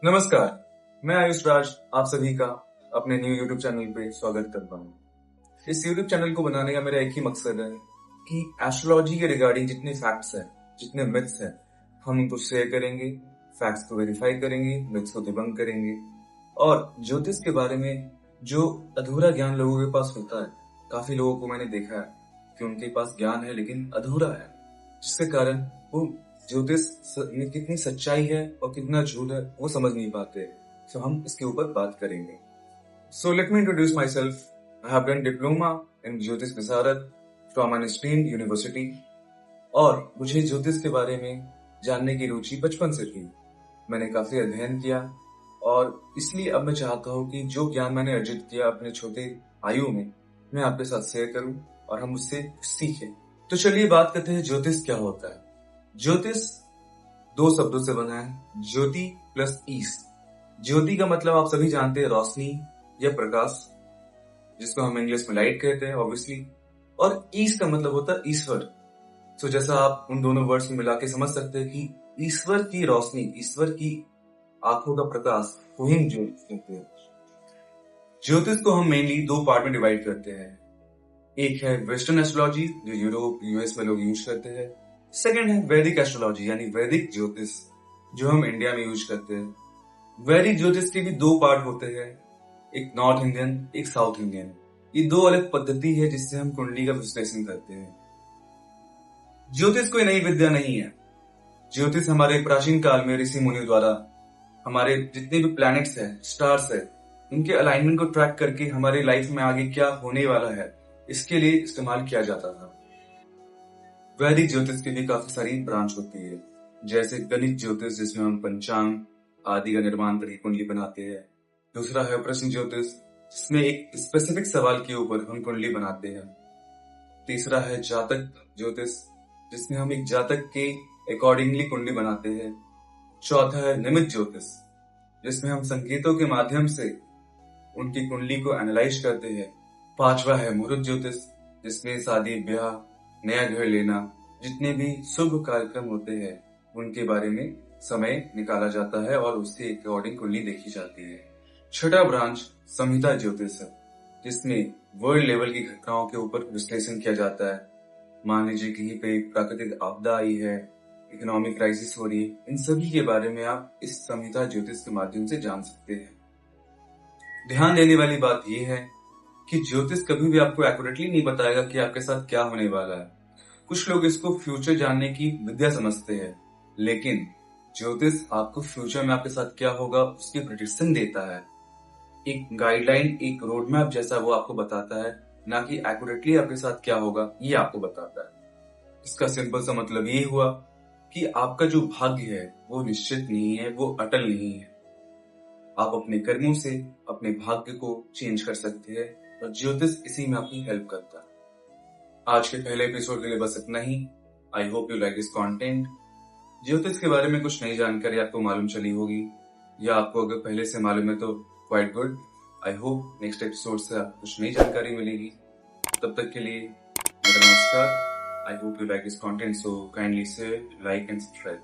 नमस्कार, मैं आयुष राज आप सभी का अपने न्यू यूट्यूब चैनल पे स्वागत करता हूँ। इस यूट्यूब चैनल को बनाने का मेरा एक ही मकसद है कि एस्ट्रोलॉजी के रिगार्डिंग जितने फैक्ट्स हैं, जितने मिथ्स हैं, हम उनको शेयर करेंगे, फैक्ट्स को वेरीफाई करेंगे, मिथ्स को डिबंक करेंगे और ज्योतिष के बारे में जो अधूरा ज्ञान लोगों के पास होता है, काफी लोगों को मैंने देखा है कि उनके पास ज्ञान है लेकिन अधूरा है, जिसके कारण वो ज्योतिष में कितनी सच्चाई है और कितना झूठ है वो समझ नहीं पाते। सो हम इसके ऊपर बात करेंगे। So let me introduce my self. I have done diploma in ज्योतिष विशारद फ्रॉम एन स्ट्रीम यूनिवर्सिटी और मुझे ज्योतिष के बारे में जानने की रुचि बचपन से थी। मैंने काफी अध्ययन किया और इसलिए अब मैं चाहता हूँ कि जो ज्ञान मैंने अर्जित किया अपने छोटे आयु में मैं आपके साथ शेयर करूं और हम उससे सीखें। तो चलिए बात करते हैं ज्योतिष क्या होता है। ज्योतिष दो शब्दों से बना है, ज्योति प्लस ईस। ज्योति का मतलब आप सभी जानते हैं रोशनी या प्रकाश, जिसको हम इंग्लिश में लाइट कहते हैं ऑब्वियसली, और ईस का मतलब होता है ईश्वर। तो जैसा आप उन दोनों वर्ड्स में मिला के समझ सकते हैं कि ईश्वर की रोशनी, ईश्वर की आंखों का प्रकाश को ही ज्योतिष कहते हैं। ज्योतिष को हम मेनली दो पार्ट में डिवाइड करते हैं। एक है वेस्टर्न एस्ट्रोलॉजी जो यूरोप यूएस में लोग यूज करते हैं। सेकंड है वैदिक एस्ट्रोलॉजी यानी वैदिक ज्योतिष जो हम इंडिया में यूज करते हैं। वैदिक ज्योतिष के भी दो पार्ट होते हैं, एक नॉर्थ इंडियन एक साउथ इंडियन। ये दो अलग पद्धति है जिससे हम कुंडली का विश्लेषण करते हैं। ज्योतिष कोई नई विद्या नहीं है। ज्योतिष हमारे प्राचीन काल में ऋषि मुनियों द्वारा हमारे जितने भी प्लैनेट्स है, स्टार्स है, उनके अलाइनमेंट को ट्रैक करके हमारी लाइफ में आगे क्या होने वाला है इसके लिए इस्तेमाल किया जाता था। वैदिक ज्योतिष की भी काफी सारी ब्रांच होती है, जैसे गणित ज्योतिष जिसमें हम पंचांग आदि का निर्माण करके कुंडली बनाते हैं। दूसरा है प्रश्न ज्योतिष जिसमें एक स्पेसिफिक सवाल के ऊपर हम कुंडली बनाते हैं। तीसरा है जातक ज्योतिष जिसमें हम एक जातक के अकॉर्डिंगली कुंडली बनाते हैं। चौथा है निमित्त ज्योतिष जिसमें हम संकेतों के माध्यम से उनकी कुंडली को एनालाइज करते हैं। पांचवा है मुहूर्त ज्योतिष जिसमें शादी ब्याह नया घर लेना जितने भी शुभ कार्यक्रम होते हैं उनके बारे में समय निकाला जाता है और उसके अकॉर्डिंग कुंडली देखी जाती है। छठा ब्रांच संहिता ज्योतिष है जिसमें वर्ल्ड लेवल की घटनाओं के ऊपर विश्लेषण किया जाता है। मान लीजिए कहीं पे प्राकृतिक आपदा आई है, इकोनॉमिक क्राइसिस हो रही है, इन सभी के बारे में आप इस संहिता ज्योतिष के माध्यम से जान सकते हैं। ध्यान देने वाली बात यह है कि ज्योतिष कभी भी आपको एक्यूरेटली नहीं बताएगा कि आपके साथ क्या होने वाला है। कुछ लोग इसको फ्यूचर जानने की विद्या समझते हैं, लेकिन ज्योतिष आपको फ्यूचर में आपके साथ क्या होगा उसकी प्रेडिक्शन देता है। एक गाइडलाइन, एक रोड मैप जैसा वो आपको बताता है, ना कि एक्यूरेटली आपके साथ क्या होगा ये आपको बताता है। इसका सिंपल सा मतलब ये हुआ कि आपका जो भाग्य है वो निश्चित नहीं है, वो अटल नहीं है। आप अपने कर्मों से अपने भाग्य को चेंज कर सकते हैं और ज्योतिष इसी में आपकी हेल्प करता है। आज के पहले एपिसोड के लिए बस इतना ही। I hope you like this content. ज्योतिष के बारे में कुछ नई जानकारी आपको मालूम चली होगी, या आपको अगर पहले से मालूम है तो quite good. I hope next episode से आपको कुछ नई जानकारी मिलेगी। तब तक के लिए मेरा नमस्कार। आई hope you like this content, so kindly share, like and subscribe.